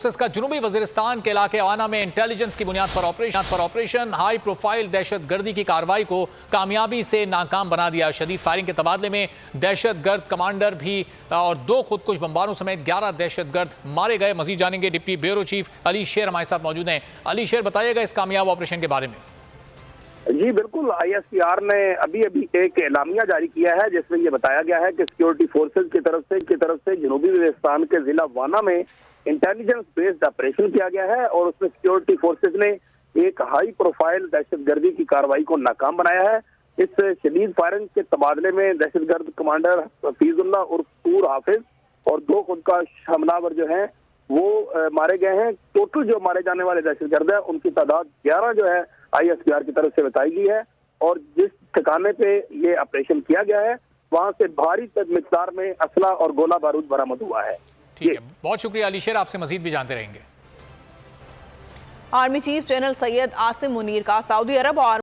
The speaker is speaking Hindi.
का जुनूबी वजीरिस्तान के इलाके अवाना में इंटेलिजेंस की बुनियाद पर ऑपरेशन हाई प्रोफाइल दहशत गर्दी की कार्रवाई को कामयाबी से नाकाम बना दिया। शदीद फायरिंग के तबादले में दहशत गर्द कमांडर भी और 2 खुदकुश बमबारों समेत 11 दहशत गर्द मारे गए। मजीद जानेंगे डिप्टी ब्यूरो चीफ अली शेर हमारे साथ मौजूद हैं। अली शेर, बताइएगा इस कामयाब ऑपरेशन के बारे में। जी बिल्कुल, ISPR ने अभी एक एलामिया जारी किया है जिसमें यह बताया गया है कि सिक्योरिटी फोर्सेज की तरफ से जनूबी वजीरिस्तान के जिला वाना में इंटेलिजेंस बेस्ड ऑपरेशन किया गया है और उसमें सिक्योरिटी फोर्सेज ने एक हाई प्रोफाइल दहशतगर्दी की कार्रवाई को नाकाम बनाया है। इस शदीद फायरिंग के तबादले में दहशतगर्द कमांडर हफीजुल्लाह उर्फ तूर हाफिज और 2 खुद का हमलावर जो है वो मारे गए हैं। टोटल जो मारे जाने वाले दहशतगर्द है उनकी तादाद 11 जो है ISPR की तरफ से बताई गई है और जिस ठिकाने पे ये ऑपरेशन किया गया है वहां से भारी मिकदार में असला और गोला बारूद बरामद हुआ है। ठीक है, बहुत शुक्रिया अली शेर, आपसे मजीद भी जानते रहेंगे। Army chief general Syed Asim Munir का सऊदी अरब और